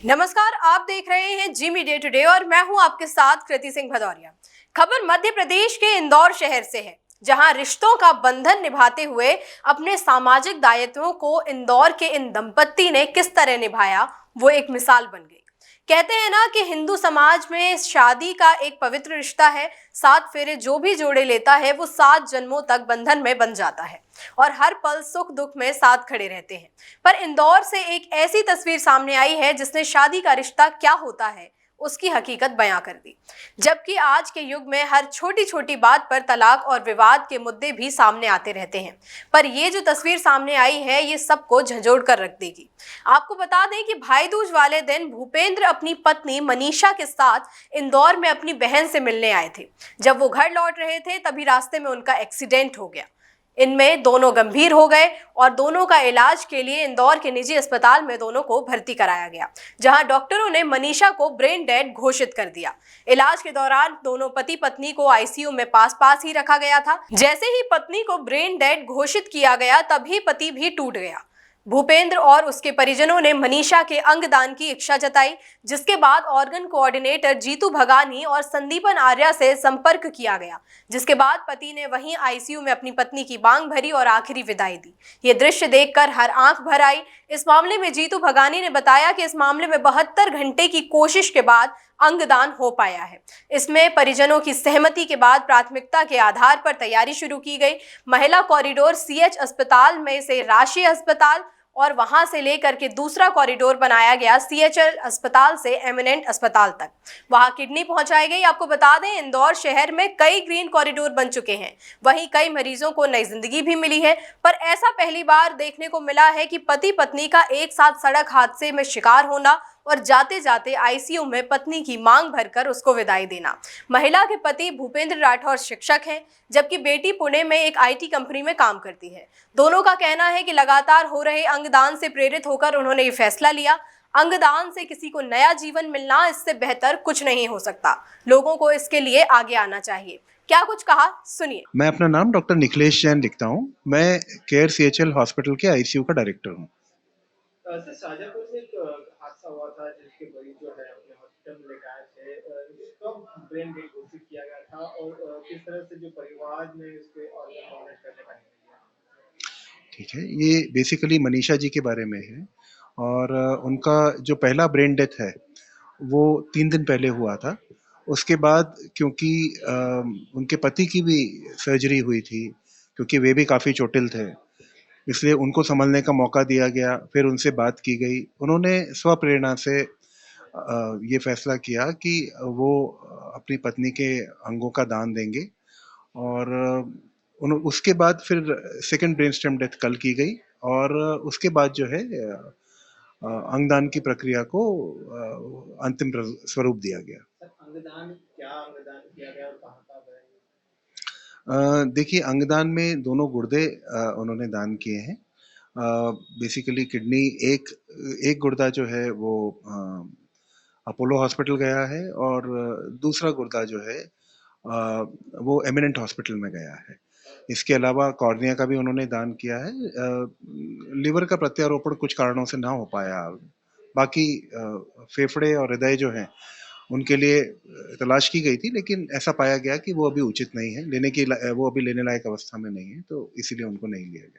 नमस्कार, आप देख रहे हैं जी मीडिया टुडे और मैं हूं आपके साथ कृति सिंह भदौरिया। खबर मध्य प्रदेश के इंदौर शहर से है, जहां रिश्तों का बंधन निभाते हुए अपने सामाजिक दायित्वों को इंदौर के इन दंपत्ति ने किस तरह निभाया, वो एक मिसाल बन गई। कहते हैं ना कि हिंदू समाज में शादी का एक पवित्र रिश्ता है। 7 फेरे जो भी जोड़े लेता है वो 7 जन्मों तक बंधन में बन जाता है और हर पल सुख दुख में साथ खड़े रहते हैं। पर इंदौर से एक ऐसी तस्वीर सामने आई है जिसने शादी का रिश्ता क्या होता है उसकी हकीकत बयां कर दी। जबकि आज के युग में हर छोटी छोटी बात पर तलाक और विवाद के मुद्दे भी सामने आते रहते हैं, पर ये जो तस्वीर सामने आई है ये सबको झंझोड़ कर रख देगी। आपको बता दें कि भाई दूज वाले दिन भूपेंद्र अपनी पत्नी मनीषा के साथ इंदौर में अपनी बहन से मिलने आए थे। जब वो घर लौट रहे थे तभी रास्ते में उनका एक्सीडेंट हो गया। इनमें दोनों गंभीर हो गए और दोनों का इलाज के लिए इंदौर के निजी अस्पताल में दोनों को भर्ती कराया गया, जहां डॉक्टरों ने मनीषा को ब्रेन डेड घोषित कर दिया। इलाज के दौरान दोनों पति पत्नी को आईसीयू में पास पास ही रखा गया था। जैसे ही पत्नी को ब्रेन डेड घोषित किया गया तभी पति भी टूट गया। भूपेंद्र और उसके परिजनों ने मनीषा के अंगदान की इच्छा जताई, जिसके बाद ऑर्गन कोऑर्डिनेटर जीतू भगानी और संदीपन आर्या से संपर्क किया गया, जिसके बाद पति ने वहीं आईसीयू में अपनी पत्नी की मांग भरी और आखिरी विदाई दी। ये दृश्य देखकर हर आंख भर आई। इस मामले में जीतू भगानी ने बताया कि इस मामले में 72 घंटे की कोशिश के बाद अंगदान हो पाया है। इसमें परिजनों की सहमति के बाद प्राथमिकता के आधार पर तैयारी शुरू की गई। महिला कॉरिडोर सीएच अस्पताल में से राशि अस्पताल और वहां से लेकर के दूसरा कॉरिडोर बनाया गया सीएचएल अस्पताल से एमिनेंट अस्पताल तक। वहां किडनी पहुंचाई गई। आपको बता दें, इंदौर शहर में कई ग्रीन कॉरिडोर बन चुके हैं, वहीं कई मरीजों को नई जिंदगी भी मिली है। पर ऐसा पहली बार देखने को मिला है कि पति पत्नी का एक साथ सड़क हादसे में शिकार होना और जाते जाते आईसीयू में पत्नी की मांग भरकर उसको विदाई देना। महिला के पति भूपेंद्र राठौर शिक्षक हैं, जबकि बेटी पुणे में एक आईटी कंपनी में काम करती है। दोनों का कहना है कि लगातार हो रहे अंगदान से प्रेरित होकर उन्होंने ये फैसला लिया। अंगदान से किसी को नया जीवन मिलना, इससे बेहतर कुछ नहीं हो सकता। लोगों को इसके लिए आगे आना चाहिए। क्या कुछ कहा, सुनिए। मैं अपना नाम डॉक्टर निखिलेश जैन लिखता हूँ। मैं केयर सीएचएल हॉस्पिटल के आईसीयू का डायरेक्टर हूँ। सर, शाजापुर में एक हादसा हुआ था जिसके मरीज जो है अपने हॉस्पिटल में लेके आए थे। कब ब्रेन डेड घोषित किया गया था और किस तरह से जो परिवार ने उसके ऑर्गन डोनेट करने का निर्णय लिया? ठीक है, ये बेसिकली मनीषा जी के बारे में है और उनका जो पहला ब्रेन डेथ है वो 3 दिन पहले हुआ था। उसके बाद क्योंकि उनके पति की भी सर्जरी हुई थी, क्योंकि वे भी काफ़ी चोटिल थे, इसलिए उनको संभलने का मौका दिया गया। फिर उनसे बात की गई। उन्होंने स्वप्रेरणा से ये फैसला किया कि वो अपनी पत्नी के अंगों का दान देंगे और उसके बाद फिर सेकंड ब्रेन स्टेम डेथ कल की गई और उसके बाद जो है अंगदान की प्रक्रिया को अंतिम स्वरूप दिया गया। सर, अंगदान किया गया और कहाँ कहाँ गया? देखिए, अंगदान में दोनों गुर्दे उन्होंने दान किए हैं। बेसिकली किडनी एक गुर्दा जो है वो अपोलो हॉस्पिटल गया है और दूसरा गुर्दा जो है वो एमिनेंट हॉस्पिटल में गया है। इसके अलावा कॉर्निया का भी उन्होंने दान किया है। लिवर का प्रत्यारोपण कुछ कारणों से ना हो पाया। बाकी फेफड़े और हृदय जो हैं उनके लिए तलाश की गई थी, लेकिन ऐसा पाया गया कि वो अभी उचित नहीं है, वो अभी लेने लायक अवस्था में नहीं है, तो इसीलिए उनको नहीं लिया गया।